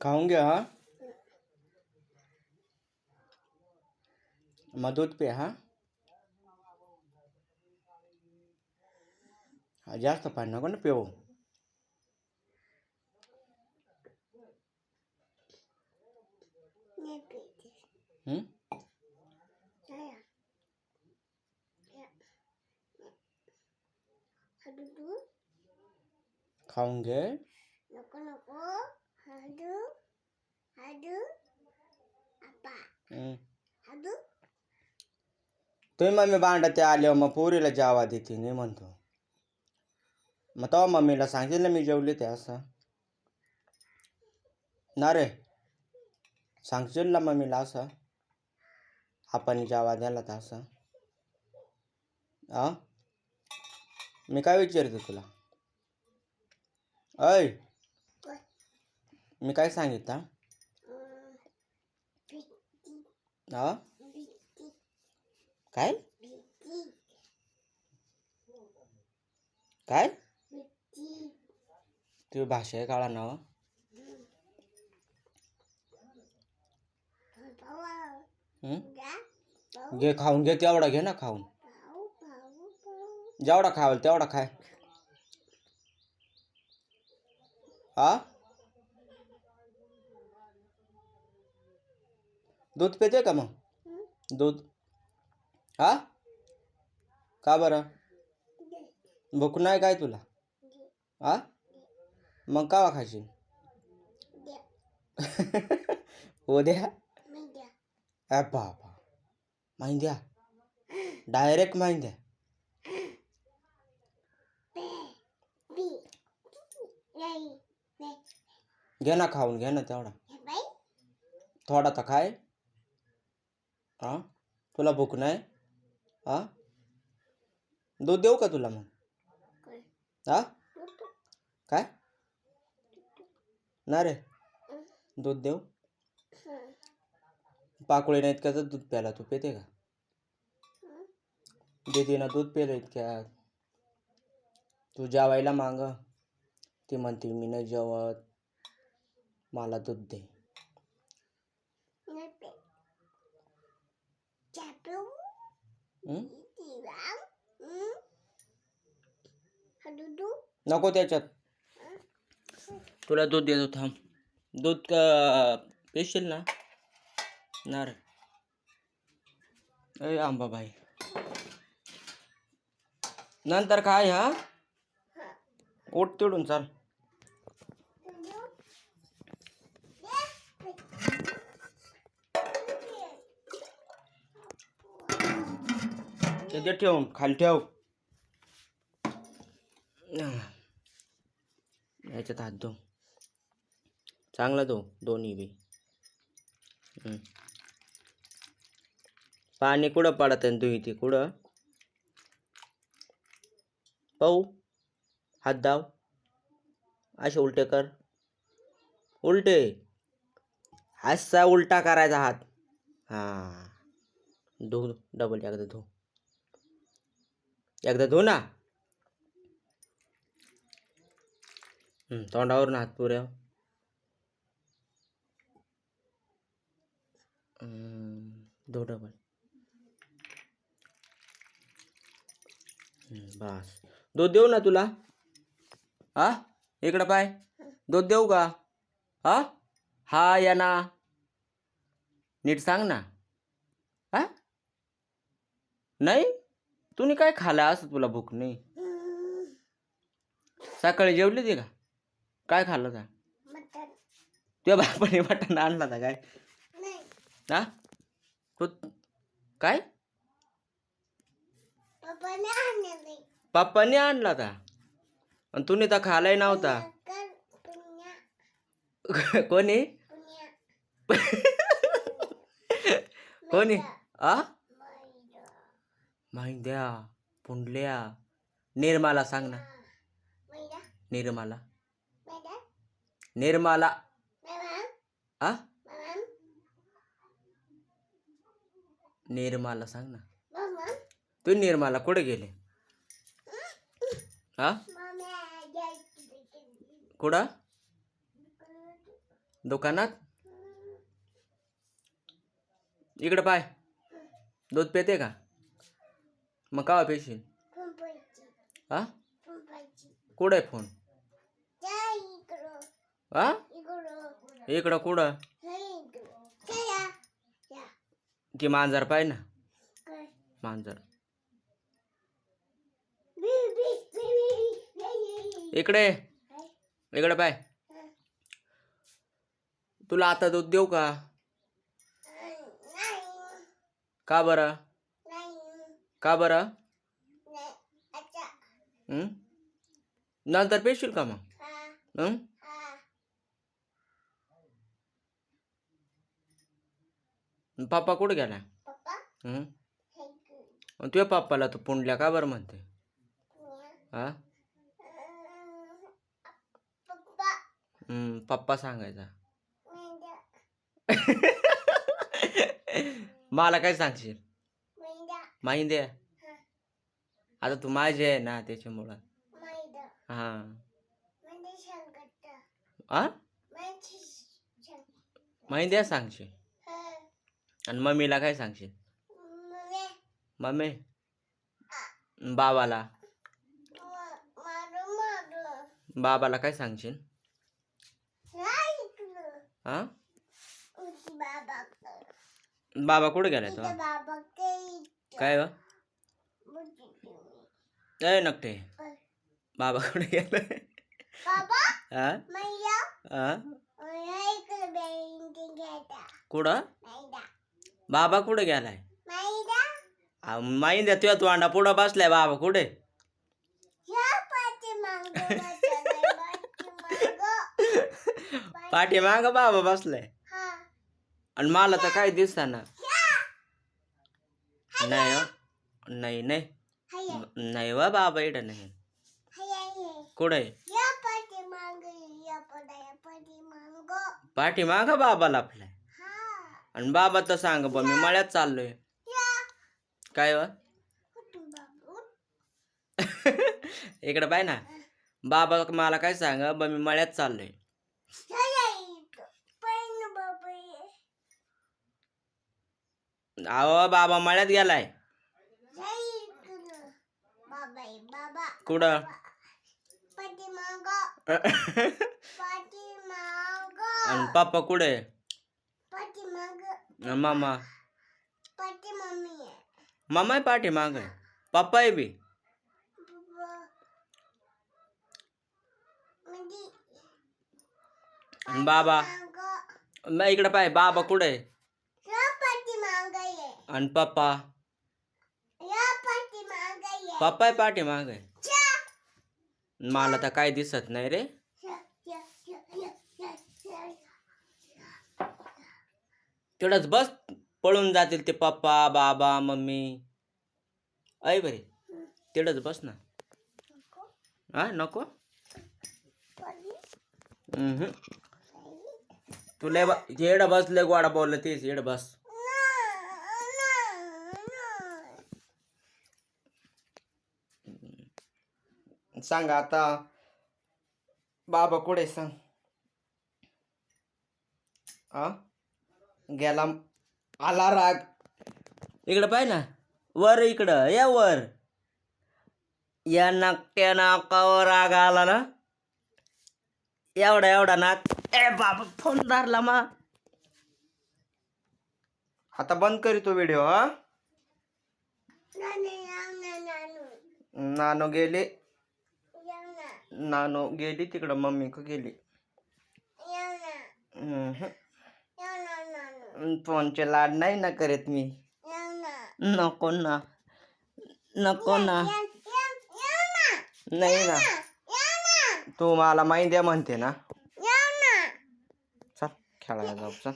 खाऊन घे हा. मग दूध पे हा. जास्त पाणी नको ना पिऊ. हम्म. खाऊन घे. तुम्ही मम्मी भांडते आल्यावर मग पोरीला जेवा देते नाही म्हणतो. मग तेव्हा मम्मीला सांगेल ना मी जेवले ते असं ना रे. सांगशील ना मम्मीला असं आपण जेवा द्याला तर असं. आ मी काय विचारतो तुला. अय मी काय सांगितलं हा. काय काय तुझी भाषा आहे काळा नाव. घे खाऊन घे तेवढा घे ना खाऊन. जेवढा खावल तेवढा खाय. हा दूध पिते का मग दूध हा. का बरं भूक नाही काय तुला हा. मग कावा खाशील उद्या. बाबा माहिंद्या डायरेक्ट माहिंद्या. घे ना खाऊन घे ना तेवढा थोडा तर खाय. हा तुला भूक नाही हा. दूध देऊ का तुला मग हा. काय ना रे दूध देऊ. पाकोळी नाहीत का तर दूध प्यायला तू पिते का. देते ना दूध प्यायला इतक्यात. तू जेवायला माग ती म्हणते मी नाही जेवत मला दूध दे. नको त्याच्यात तुला दूध देतो थांब. दूध का पेशील ना ना रे. अय आंबा भाई नंतर काय हा. उठ तिडून चाल. ते ठेवून खाली ठेव. याच्यात हात धो चांगला धो दोन्ही बी. पाणी कुठं पडत आहे तू इथे कुठं पाहू. हात धाव असे उलटे कर. उलटे असा उलटा करायचा हात. हा धो डबल एकदा धो. एकदा धो ना. तोंडावर ना हात पुऱ्या. धो डबल. बस दूध देऊ ना तुला हा. इकडं पाय दूध देऊ का हा. हा या ना नीट सांग ना हा. नाही तुम्ही काय खाला असं तुला भूक नाही. सकाळी जेवली ती का काय खाल्लं का. तुझ्या बापाने मटण आणला होता काय हा. काय पप्पाने आणला होता आणि तुम्ही तर खालाय नव्हता. कोणी कोणी आ माहिंद्या पुंडल्या निर्माला सांग ना. निर्माला निर्माला आ निर्माला सांग ना. तू निर्माला कुठे गेले हा. कुठं दुकानात इकडं पाय दूध पिते का मग कावा पेशील हा कुठं आहे फोन हा इकडं कुठं की मांजर पाय ना मांजर इकडे इकडे पाय तुला आता दूध देऊ का बरं का बरं नंतर पेशील का मग पप्पा कुठे गेला तुझ्या पप्पाला तू पुंडल्या का बरं म्हणते हा पप्पा सांगायचा मला काय सांगशील माहिती आहे आता तू माझी आहे ना त्याच्यामुळं हा आ माहिती आहे सांगशील आणि मम्मीला काय सांगशील मम्मी बाबाला बाबाला काय सांगशील हा बाबा कुठे गेलाय तो काय काय नकटे बाबा कुठे गेलाय कुठं बाबा कुठे गेलाय माहिती तुझ्या तू अंडा पुढं बसलाय बाबा कुठे पाठीमाग बाबा बसलाय आणि मला तर काय दिसताना नाही नाही नाही नाही वा बाबा इकडं नाही कुठे पाठीमाग बाबा लापलाय आणि बाबा तर सांग बा मी मळ्यात चाललोय काय वा इकडे पाय ना बाबा मला काय सांग बा मी मळ्यात चाललोय अहो बाबा मळ्यात गेलाय कुठं आणि पप्पा कुठे मामा मामा आहे पाठी माग पप्पा आहे बी बाबा नाही इकडे पाय बाबा कुठे आणि पप्पा पप्पा आहे पाठी माग मला तर काय दिसत नाही रे तेवढंच बस पळून जातील ते पप्पा बाबा मम्मी ऐ बरे तेवढंच बस ना हा नको तुला येड बसले गोडा बोललं तेच येड बस सांग आता बाबा कुठे सांग आ गेला आला राग इकडं पाय ना वर इकडं या वर या नाकट्या नाकावर राग आला ना एवढा एवढा नाक ए बाबा फोन धरला मा आता बंद करीतो व्हिडिओ हा नानो गेली नानो गेली तिकडं मम्मी का गेली फोनचे लाड नाही ना करत मी नको ना नको ना नाही ना तू मला माहिती म्हणते ना चल खेळायला जाऊ चल